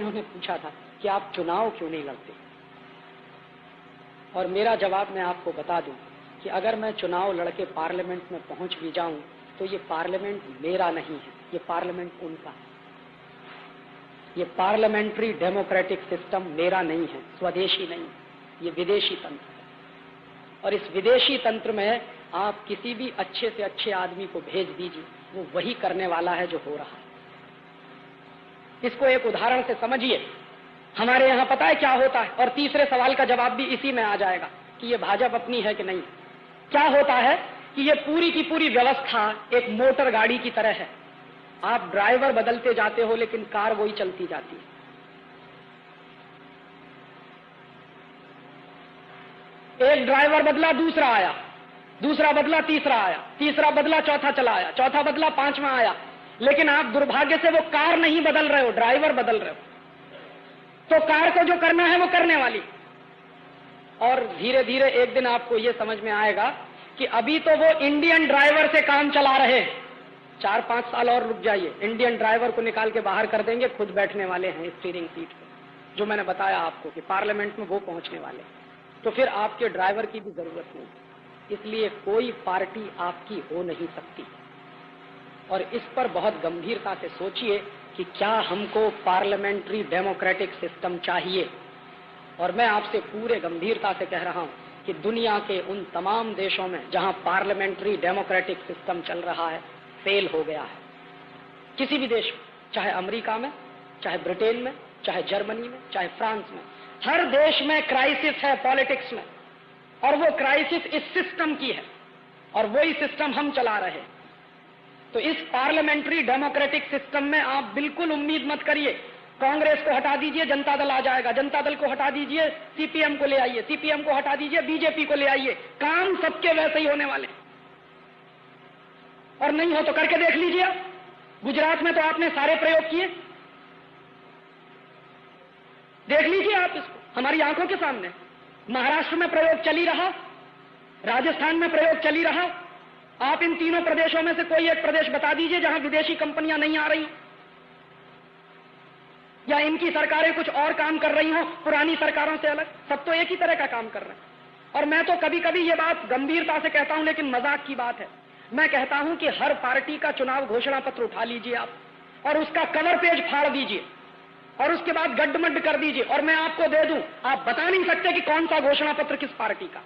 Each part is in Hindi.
उन्होंने पूछा था कि आप चुनाव क्यों नहीं लड़ते, और मेरा जवाब मैं आपको बता दूं कि अगर मैं चुनाव लड़के पार्लियामेंट में पहुंच भी जाऊं तो ये पार्लियामेंट मेरा नहीं है, ये पार्लियामेंट उनका है। ये पार्लियामेंट्री डेमोक्रेटिक सिस्टम मेरा नहीं है, स्वदेशी नहीं, ये विदेशी तंत्र है। और इस विदेशी तंत्र में आप किसी भी अच्छे से अच्छे आदमी को भेज दीजिए, वो वही करने वाला है जो हो रहा है। इसको एक उदाहरण से समझिए। हमारे यहां पता है क्या होता है, और तीसरे सवाल का जवाब भी इसी में आ जाएगा कि ये भाजपा अपनी है कि नहीं। क्या होता है कि ये पूरी की पूरी व्यवस्था एक मोटर गाड़ी की तरह है। आप ड्राइवर बदलते जाते हो लेकिन कार वही चलती जाती है। एक ड्राइवर बदला, दूसरा आया, दूसरा बदला, तीसरा आया, तीसरा बदला, चौथा चला आया, चौथा बदला, पांचवा आया, लेकिन आप दुर्भाग्य से वो कार नहीं बदल रहे हो, ड्राइवर बदल रहे हो। तो कार को जो करना है वो करने वाली। और धीरे धीरे एक दिन आपको ये समझ में आएगा कि अभी तो वो इंडियन ड्राइवर से काम चला रहे हैं, 4-5 साल और रुक जाइए, इंडियन ड्राइवर को निकाल के बाहर कर देंगे, खुद बैठने वाले हैं स्टीयरिंग सीट पे, जो मैंने बताया आपको कि पार्लियामेंट में वो पहुंचने वाले। तो फिर आपके ड्राइवर की भी जरूरत नहीं। इसलिए कोई पार्टी आपकी हो नहीं सकती। और इस पर बहुत गंभीरता से सोचिए कि क्या हमको पार्लियामेंट्री डेमोक्रेटिक सिस्टम चाहिए। और मैं आपसे पूरे गंभीरता से कह रहा हूं कि दुनिया के उन तमाम देशों में जहां पार्लियामेंट्री डेमोक्रेटिक सिस्टम चल रहा है, फेल हो गया है। किसी भी देश में, चाहे अमेरिका में, चाहे ब्रिटेन में, चाहे जर्मनी में, चाहे फ्रांस में, हर देश में क्राइसिस है पॉलिटिक्स में, और वो क्राइसिस इस सिस्टम की है, और वही सिस्टम हम चला रहे हैं। तो इस पार्लियामेंट्री डेमोक्रेटिक सिस्टम में आप बिल्कुल उम्मीद मत करिए कांग्रेस को हटा दीजिए जनता दल आ जाएगा, जनता दल को हटा दीजिए सीपीएम को ले आइए, सीपीएम को हटा दीजिए बीजेपी को ले आइए, काम सबके वैसे ही होने वाले। और नहीं हो तो करके देख लीजिए। गुजरात में तो आपने सारे प्रयोग किए, देख लीजिए आप इसको, हमारी आंखों के सामने। महाराष्ट्र में प्रयोग चली रहा, राजस्थान में प्रयोग चली रहा। आप इन तीनों प्रदेशों में से कोई एक प्रदेश बता दीजिए जहां विदेशी कंपनियां नहीं आ रही, या इनकी सरकारें कुछ और काम कर रही हो पुरानी सरकारों से अलग। सब तो एक ही तरह का काम कर रहे हैं। और मैं तो कभी कभी ये बात गंभीरता से कहता हूं, लेकिन मजाक की बात है। मैं कहता हूं कि हर पार्टी का चुनाव घोषणा पत्र उठा लीजिए आप, और उसका कवर पेज फाड़ दीजिए, और उसके बाद गड्ढमड्ढ कर दीजिए, और मैं आपको दे दूं, आप बता नहीं सकते कि कौन सा घोषणा पत्र किस पार्टी का।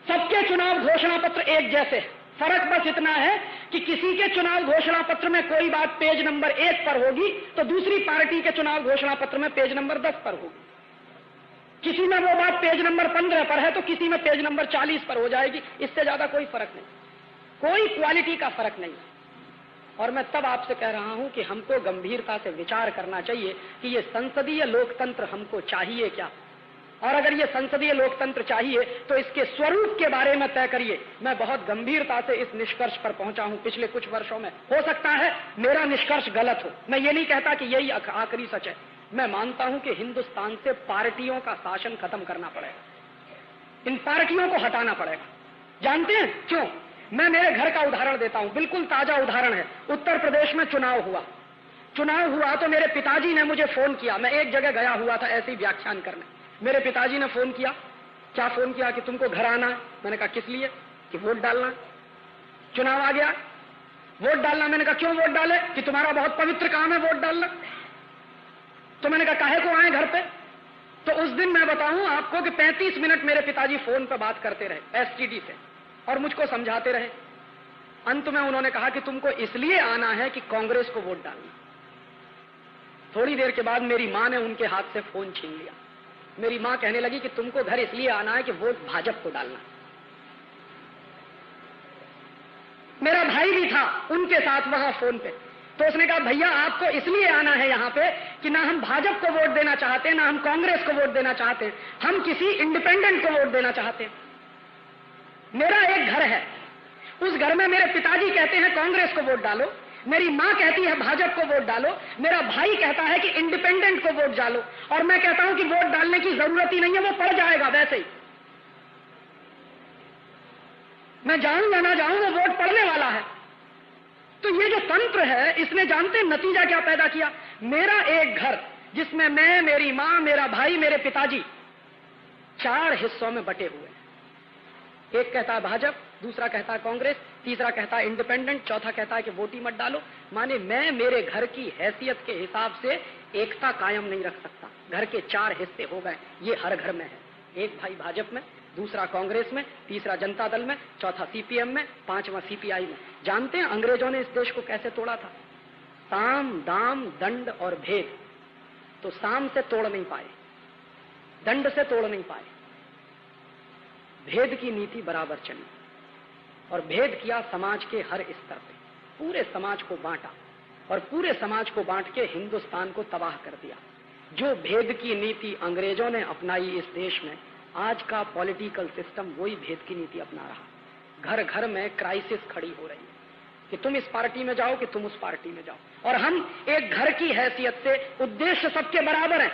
सबके चुनाव घोषणा पत्र एक जैसे, फर्क बस इतना है कि किसी के चुनाव घोषणा पत्र में कोई बात पेज नंबर 1 पर होगी तो दूसरी पार्टी के चुनाव घोषणा पत्र में पेज नंबर 10 पर होगी। किसी में वो बात पेज नंबर 15 पर है तो किसी में पेज नंबर 40 पर हो जाएगी। इससे ज्यादा कोई फर्क नहीं, कोई क्वालिटी का फर्क नहीं। और मैं तब आपसे कह रहा हूं कि हमको गंभीरता से विचार करना चाहिए कि ये संसदीय लोकतंत्र हमको चाहिए क्या, और अगर ये संसदीय लोकतंत्र चाहिए तो इसके स्वरूप के बारे में तय करिए। मैं बहुत गंभीरता से इस निष्कर्ष पर पहुंचा हूं पिछले कुछ वर्षों में। हो सकता है मेरा निष्कर्ष गलत हो, मैं ये नहीं कहता कि यही आखिरी सच है। मैं मानता हूं कि हिंदुस्तान से पार्टियों का शासन खत्म करना पड़ेगा, इन पार्टियों को हटाना पड़ेगा। जानते हैं क्यों? मैं मेरे घर का उदाहरण देता हूं, बिल्कुल ताजा उदाहरण है। उत्तर प्रदेश में चुनाव हुआ तो मेरे पिताजी ने मुझे फोन किया। मैं एक जगह गया हुआ था ऐसे ही व्याख्यान करने, मेरे पिताजी ने फोन किया। क्या फोन किया? कि तुमको घर आना है। मैंने कहा किस लिए? कि वोट डालना। चुनाव आ गया, वोट डालना। मैंने कहा क्यों वोट डाले? कि तुम्हारा बहुत पवित्र काम है वोट डालना। तो मैंने कहा काहे को आए घर पे? तो उस दिन मैं बताऊं आपको कि 35 मिनट मेरे पिताजी फोन पर बात करते रहे एसटीडी से, और मुझको समझाते रहे। अंत में उन्होंने कहा कि तुमको इसलिए आना है कि कांग्रेस को वोट डालना। थोड़ी देर के बाद मेरी मां ने उनके हाथ से फोन छीन लिया। मेरी मां कहने लगी कि तुमको घर इसलिए आना है कि वोट भाजपा को डालना। मेरा भाई भी था उनके साथ वहां फोन पे, तो उसने कहा भैया आपको इसलिए आना है यहां पे कि ना हम भाजपा को वोट देना चाहते हैं, ना हम कांग्रेस को वोट देना चाहते हैं, हम किसी इंडिपेंडेंट को वोट देना चाहते हैं। मेरा एक घर है, उस घर में मेरे पिताजी कहते हैं कांग्रेस को वोट डालो, मेरी मां कहती है भाजपा को वोट डालो, मेरा भाई कहता है कि इंडिपेंडेंट को वोट डालो, और मैं कहता हूं कि वोट डालने की जरूरत ही नहीं है, वो पड़ जाएगा वैसे ही। मैं जाऊं या ना जाऊं वो वोट पड़ने वाला है। तो ये जो तंत्र है, इसने जानते नतीजा क्या पैदा किया? मेरा एक घर जिसमें मैं, मेरी मां, मेरा भाई, मेरे पिताजी 4 हिस्सों में बटे हुए हैं। एक कहता है भाजपा, दूसरा कहता है कांग्रेस, तीसरा कहता है इंडिपेंडेंट, चौथा कहता है कि वोट ही मत डालो। माने मैं मेरे घर की हैसियत के हिसाब से एकता कायम नहीं रख सकता। घर के 4 हिस्से हो गए, ये हर घर में है। एक भाई भाजपा में, दूसरा कांग्रेस में, तीसरा जनता दल में, चौथा सीपीएम में, 5वां सीपीआई में। जानते हैं अंग्रेजों ने इस देश को कैसे तोड़ा था? साम, दाम, दंड और भेद। तो साम से तोड़ नहीं पाए, दंड से तोड़ नहीं पाए, भेद की नीति बराबर चली और भेद किया समाज के हर स्तर पे। पूरे समाज को बांटा और पूरे समाज को बांट के हिंदुस्तान को तबाह कर दिया। जो भेद की नीति अंग्रेजों ने अपनाई इस देश में, आज का पॉलिटिकल सिस्टम वही भेद की नीति अपना रहा। घर घर में क्राइसिस खड़ी हो रही है कि तुम इस पार्टी में जाओ कि तुम उस पार्टी में जाओ, और हम एक घर की हैसियत से उद्देश्य सबके बराबर हैं,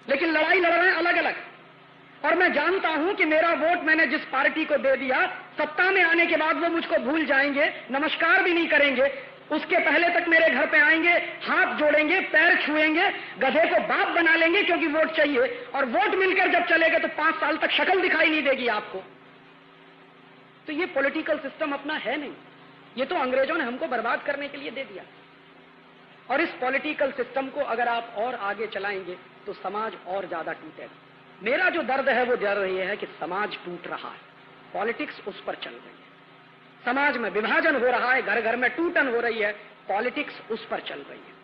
लेकिन लड़ाई लड़ रहे हैं अलग अलग। और मैं जानता हूं कि मेरा वोट मैंने जिस पार्टी को दे दिया, सत्ता में आने के बाद वो मुझको भूल जाएंगे, नमस्कार भी नहीं करेंगे। उसके पहले तक मेरे घर पे आएंगे, हाथ जोड़ेंगे, पैर छुएंगे, गधे को बाप बना लेंगे क्योंकि वोट चाहिए। और वोट मिलकर जब चलेगा तो 5 साल तक शक्ल दिखाई नहीं देगी आपको। तो ये पॉलिटिकल सिस्टम अपना है नहीं, ये तो अंग्रेजों ने हमको बर्बाद करने के लिए दे दिया। और इस पॉलिटिकल सिस्टम को अगर आप और आगे चलाएंगे तो समाज और ज्यादा टूटेगा। मेरा जो दर्द है वो दर्द ये है कि समाज टूट रहा है, पॉलिटिक्स उस पर चल रही है। समाज में विभाजन हो रहा है, घर घर में टूटन हो रही है, पॉलिटिक्स उस पर चल रही है।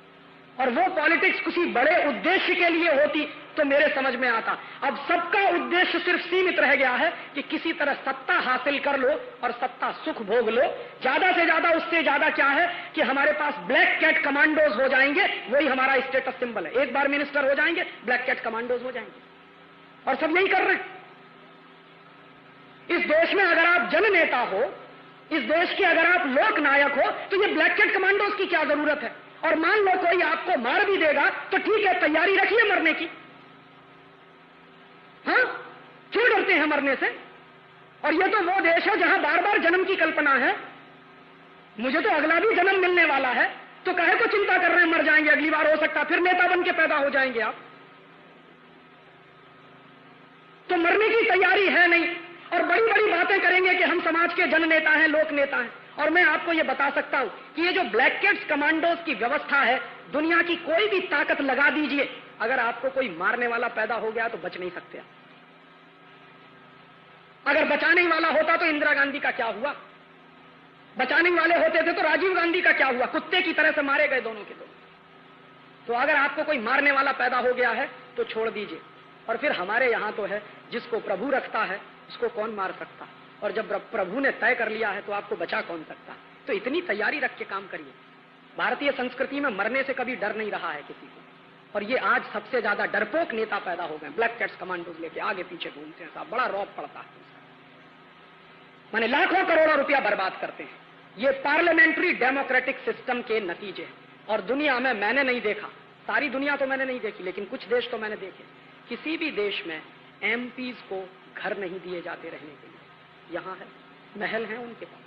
और वो पॉलिटिक्स किसी बड़े उद्देश्य के लिए होती तो मेरे समझ में आता। अब सबका उद्देश्य सिर्फ सीमित रह गया है कि किसी तरह सत्ता हासिल कर लो और सत्ता सुख भोग लो। ज्यादा से ज्यादा, उससे ज्यादा क्या है कि हमारे पास ब्लैक कैट कमांडोज हो जाएंगे, वही हमारा स्टेटस सिंबल है। एक बार मिनिस्टर हो जाएंगे, ब्लैक कैट कमांडोज हो जाएंगे, और सब यही कर रहे हैं। इस देश में अगर आप जननेता हो, इस देश के अगर आप लोक नायक हो, तो ये ब्लैक कैट कमांडोज की क्या जरूरत है? और मान लो कोई आपको मार भी देगा तो ठीक है, तैयारी रखिए मरने की। हाँ, क्यों डरते हैं मरने से? और ये तो वो देश है जहां बार बार जन्म की कल्पना है। मुझे तो अगला भी जन्म मिलने वाला है, तो काहे को चिंता कर रहे हैं? मर जाएंगे अगली बार, हो सकता फिर नेता बन के पैदा हो जाएंगे आप। तो मरने की तैयारी है नहीं, और बड़ी बड़ी बातें करेंगे कि हम समाज के जन नेता हैं, लोक नेता हैं। और मैं आपको यह बता सकता हूं कि ये जो ब्लैक कैट्स कमांडोज की व्यवस्था है, दुनिया की कोई भी ताकत लगा दीजिए, अगर आपको कोई मारने वाला पैदा हो गया तो बच नहीं सकते आप। अगर बचाने वाला होता तो इंदिरा गांधी का क्या हुआ? बचाने वाले होते थे तो राजीव गांधी का क्या हुआ? कुत्ते की तरह से मारे गए दोनों के दोनों। तो अगर आपको कोई मारने वाला पैदा हो गया है तो छोड़ दीजिए। और फिर हमारे यहां तो है, जिसको प्रभु रखता है उसको कौन मार सकता, और जब प्रभु ने तय कर लिया है तो आपको बचा कौन सकता? तो इतनी तैयारी रख के काम करिए। भारतीय संस्कृति में मरने से कभी डर नहीं रहा है किसी को, और ये आज सबसे ज्यादा डरपोक नेता पैदा हो गए, ब्लैक कैट्स कमांडोज लेके आगे पीछे घूमते हैं साहब, बड़ा रौब पड़ता है। माने लाखों करोड़ों रुपया बर्बाद करते हैं। ये पार्लियामेंट्री डेमोक्रेटिक सिस्टम के नतीजे हैं। और दुनिया में मैंने नहीं देखा, सारी दुनिया तो मैंने नहीं देखी, लेकिन कुछ देश तो मैंने देखे, किसी भी देश में एमपीज को घर नहीं दिए जाते रहने के लिए। यहां है, महल है उनके पास,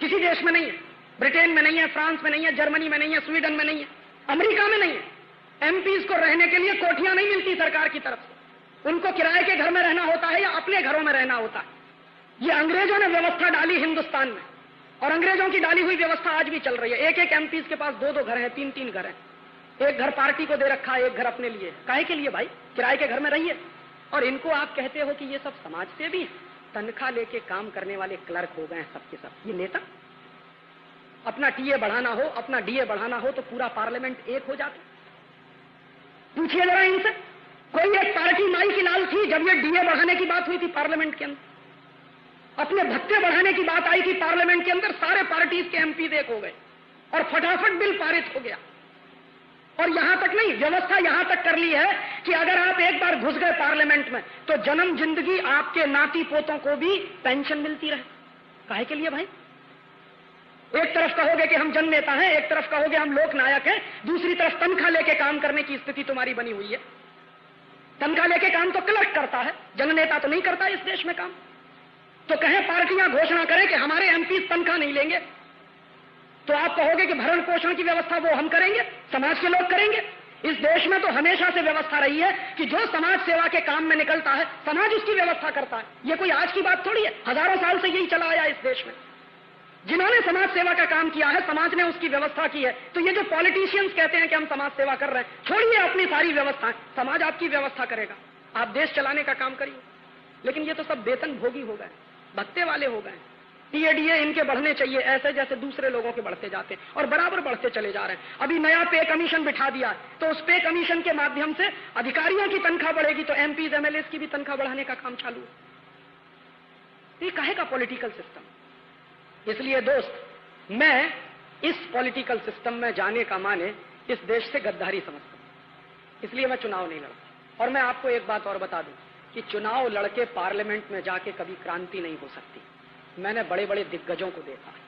किसी देश में नहीं है। ब्रिटेन में नहीं है, फ्रांस में नहीं है, जर्मनी में नहीं है, स्वीडन में नहीं है, अमेरिका में नहीं है। एमपीज को रहने के लिए कोठियां नहीं मिलती सरकार की तरफ से, उनको किराए के घर में रहना होता है या अपने घरों में रहना होता है। ये अंग्रेजों ने व्यवस्था डाली हिंदुस्तान में, और अंग्रेजों की डाली हुई व्यवस्था आज भी चल रही है। एक एक एमपीज के पास 2-2 घर हैं, 3-3 घर हैं। एक घर पार्टी को दे रखा है, एक घर अपने लिए। काहे के लिए भाई? किराए के घर में रहिए। और इनको आप कहते हो कि ये सब समाज से भी तनख्वाह लेके काम करने वाले क्लर्क हो गए हैं सबके सब। ये नेता? अपना टीए बढ़ाना हो, अपना डीए बढ़ाना हो तो पूरा पार्लियामेंट एक हो जाता। पूछिए जरा इनसे, कोई एक पार्टी माई की लाल थी जब ये डीए बढ़ाने की बात हुई थी पार्लियामेंट के अंदर? अपने भत्ते बढ़ाने की बात आई थी पार्लियामेंट के अंदर, सारे पार्टीज के एमपी एक हो गए और फटाफट बिल पारित हो गया। और यहां तक नहीं, व्यवस्था यहां तक कर ली है कि अगर आप एक बार घुस गए पार्लियामेंट में तो जन्म जिंदगी आपके नाती पोतों को भी पेंशन मिलती रहे। काहे के लिए भाई? एक तरफ कहोगे कि हम जन नेता हैं, एक तरफ कहोगे हम लोक नायक हैं, दूसरी तरफ तनख्वाह लेके काम करने की स्थिति तुम्हारी बनी हुई है। तनख्वाह लेके काम तो क्लर्क करता है, जन नेता तो नहीं करता इस देश में काम। तो कहें पार्टियां घोषणा करें कि हमारे एमपी तनख्वाह नहीं लेंगे, तो आप कहोगे कि भरण पोषण की व्यवस्था वो हम करेंगे, समाज के लोग करेंगे। इस देश में तो हमेशा से व्यवस्था रही है कि जो समाज सेवा के काम में निकलता है समाज उसकी व्यवस्था करता है। ये कोई आज की बात थोड़ी है, हजारों साल से यही चला आया इस देश में। जिन्होंने समाज सेवा का काम किया है समाज ने उसकी व्यवस्था की है। तो ये जो पॉलिटिशियंस कहते हैं कि हम समाज सेवा कर रहे हैं, छोड़िए अपनी सारी व्यवस्थाएं, समाज आपकी व्यवस्था करेगा, आप देश चलाने का काम करिए। लेकिन ये तो सब वेतन भोगी हो गए, भत्ते वाले हो गए। टीएडीए इनके बढ़ने चाहिए ऐसे जैसे दूसरे लोगों के बढ़ते जाते हैं और बराबर बढ़ते चले जा रहे हैं। अभी नया पे कमीशन बिठा दिया तो उस पे कमीशन के माध्यम से अधिकारियों की तनख्वाह बढ़ेगी तो एमपीज एमएलएस की भी तनख्वाह बढ़ाने का काम चालू है। ये काहे का पॉलिटिकल सिस्टम। इसलिए दोस्त, मैं इस पॉलिटिकल सिस्टम में जाने का माने इस देश से गद्दारी समझता हूं, इसलिए मैं चुनाव नहीं लड़ता। और मैं आपको एक बात और बता दूं कि चुनाव लड़के पार्लियामेंट में जाके कभी क्रांति नहीं हो सकती। मैंने बड़े बड़े दिग्गजों को देखा है,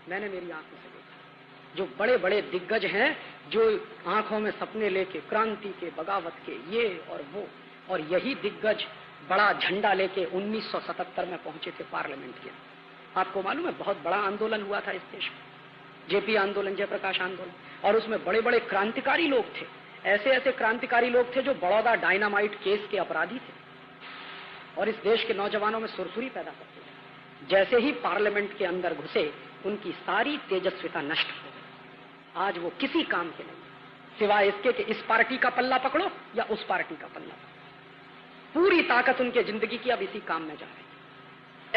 मैंने मेरी आंखों से देखा। जो बड़े बड़े दिग्गज हैं, जो आंखों में सपने लेके क्रांति के, बगावत के, ये और वो, और यही दिग्गज बड़ा झंडा लेके 1977 में पहुंचे थे पार्लियामेंट के। आपको मालूम है बहुत बड़ा आंदोलन हुआ था इस देश में, जेपी आंदोलन, जयप्रकाश आंदोलन, और उसमें बड़े बड़े क्रांतिकारी लोग थे। ऐसे ऐसे क्रांतिकारी लोग थे जो बड़ौदा डायनामाइट केस के अपराधी थे और इस देश के नौजवानों में सुरसुरी पैदा करते थे। जैसे ही पार्लियामेंट के अंदर घुसे उनकी सारी तेजस्विता नष्ट हो गई। आज वो किसी काम के नहीं, सिवाय इसके कि इस पार्टी का पल्ला पकड़ो या उस पार्टी का पल्ला पकड़ो। पूरी ताकत उनके जिंदगी की अब इसी काम में जा रही है।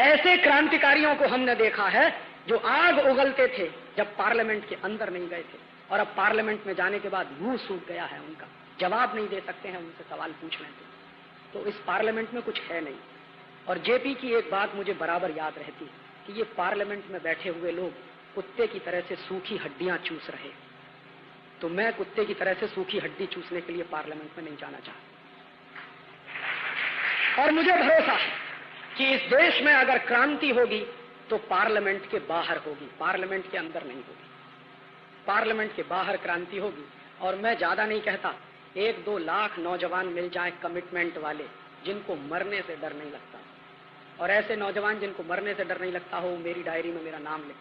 ऐसे क्रांतिकारियों को हमने देखा है जो आग उगलते थे जब पार्लियामेंट के अंदर नहीं गए थे, और अब पार्लियामेंट में जाने के बाद मुंह सूख गया है उनका, जवाब नहीं दे सकते हैं, उनसे सवाल पूछ रहे थे। तो इस पार्लियामेंट में कुछ है नहीं। और जेपी की एक बात मुझे बराबर याद रहती है कि ये पार्लियामेंट में बैठे हुए लोग कुत्ते की तरह से सूखी हड्डियां चूस रहे। तो मैं कुत्ते की तरह से सूखी हड्डी चूसने के लिए पार्लियामेंट में नहीं जाना चाहता। और मुझे भरोसा है कि इस देश में अगर क्रांति होगी तो पार्लियामेंट के बाहर होगी, पार्लियामेंट के अंदर नहीं होगी। पार्लियामेंट के बाहर क्रांति होगी। और मैं ज्यादा नहीं कहता, 1-2 लाख नौजवान मिल जाए कमिटमेंट वाले, जिनको मरने से डर नहीं लगता। और ऐसे नौजवान जिनको मरने से डर नहीं लगता हो, मेरी डायरी में मेरा नाम लिख,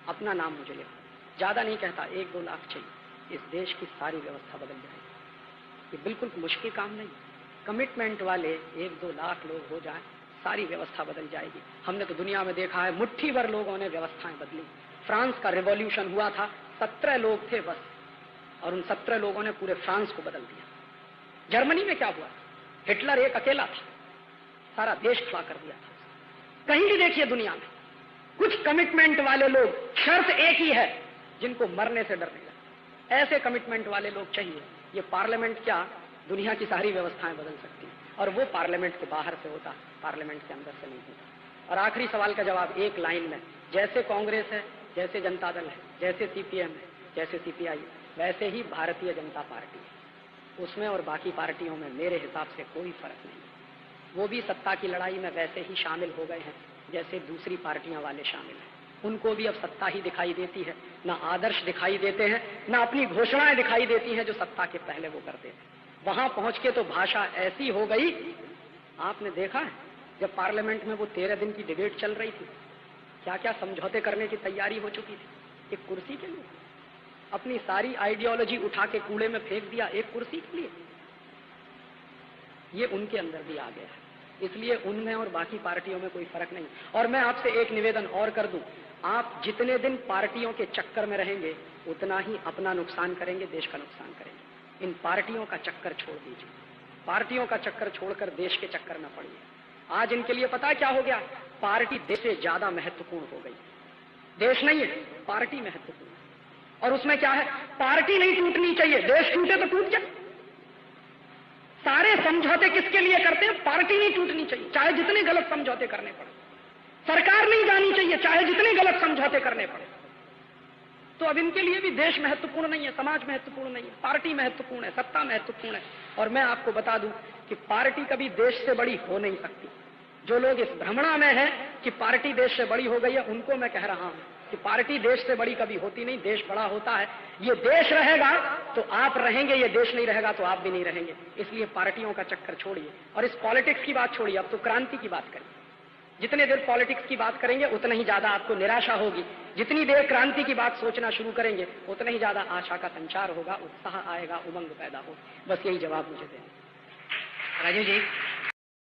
अपना नाम मुझे लिखो। ज्यादा नहीं कहता, 1-2 लाख चाहिए। इस देश की सारी व्यवस्था बदल जाएगी। ये बिल्कुल मुश्किल काम नहीं। कमिटमेंट वाले 1-2 लाख लोग हो जाए, सारी व्यवस्था बदल जाएगी। हमने तो दुनिया में देखा है, मुट्ठी भर लोगों ने व्यवस्थाएं बदली। फ्रांस का रिवॉल्यूशन हुआ था, 17 लोग थे बस, और उन 17 लोगों ने पूरे फ्रांस को बदल दिया। जर्मनी में क्या हुआ? हिटलर एक अकेला था, सारा देश खड़ा कर दिया था। कहीं भी देखिए दुनिया में कुछ कमिटमेंट वाले लोग, शर्त एक ही है, जिनको मरने से डर नहीं लगता। ऐसे कमिटमेंट वाले लोग चाहिए। ये पार्लियामेंट क्या, दुनिया की सारी व्यवस्थाएं बदल सकती है। और वो पार्लियामेंट के बाहर से होता, पार्लियामेंट के अंदर से नहीं होता। और आखिरी सवाल का जवाब एक लाइन में, जैसे कांग्रेस है, जैसे जनता दल है, जैसे सीपीएम है, जैसे सीपीआई, वैसे ही भारतीय जनता पार्टी है। उसमें और बाकी पार्टियों में मेरे हिसाब से कोई फर्क नहीं। वो भी सत्ता की लड़ाई में वैसे ही शामिल हो गए हैं जैसे दूसरी पार्टियां वाले शामिल हैं। उनको भी अब सत्ता ही दिखाई देती है, ना आदर्श दिखाई देते हैं, ना अपनी घोषणाएं दिखाई देती हैं जो सत्ता के पहले वो करते थे। वहां पहुंच के तो भाषा ऐसी हो गई, आपने देखा है जब पार्लियामेंट में वो 13 दिन की डिबेट चल रही थी, क्या क्या समझौते करने की तैयारी हो चुकी थी एक कुर्सी के लिए। अपनी सारी आइडियोलॉजी उठा के कूड़े में फेंक दिया एक कुर्सी के लिए। ये उनके अंदर भी आ गया है, इसलिए उनमें और बाकी पार्टियों में कोई फर्क नहीं। और मैं आपसे एक निवेदन और कर दूं, आप जितने दिन पार्टियों के चक्कर में रहेंगे उतना ही अपना नुकसान करेंगे, देश का नुकसान करेंगे। इन पार्टियों का चक्कर छोड़ दीजिए, पार्टियों का चक्कर छोड़कर देश के चक्कर में पड़िए। आज इनके लिए पता है क्या हो गया? पार्टी देश से ज्यादा महत्वपूर्ण हो गई। देश नहीं है, पार्टी महत्वपूर्ण है। और उसमें क्या है? पार्टी नहीं टूटनी चाहिए, देश टूटे तो टूट जाए। सारे समझौते किसके लिए करते हैं? पार्टी नहीं टूटनी चाहिए, चाहे जितने गलत समझौते करने पड़े। सरकार नहीं जानी चाहिए, चाहे जितने गलत समझौते करने पड़े। तो अब इनके लिए भी देश महत्वपूर्ण नहीं है, समाज महत्वपूर्ण नहीं है, पार्टी महत्वपूर्ण है, सत्ता महत्वपूर्ण है। और मैं आपको बता दूं कि पार्टी कभी देश से बड़ी हो नहीं सकती। जो लोग इस भ्रमणा में हैं कि पार्टी देश से बड़ी हो गई है, उनको मैं कह रहा हूं कि पार्टी देश से बड़ी कभी होती नहीं, देश बड़ा होता है। ये देश रहेगा तो आप रहेंगे, ये देश नहीं रहेगा तो आप भी नहीं रहेंगे। इसलिए पार्टियों का चक्कर छोड़िए और इस पॉलिटिक्स की बात छोड़िए, अब तो क्रांति की बात करिए। जितने देर पॉलिटिक्स की बात करेंगे उतना ही ज्यादा आपको निराशा होगी, जितनी देर क्रांति की बात सोचना शुरू करेंगे उतना ही ज्यादा आशा का संचार होगा, उत्साह आएगा, उमंग पैदा होगा। बस यही जवाब मुझे देना। राजीव जी,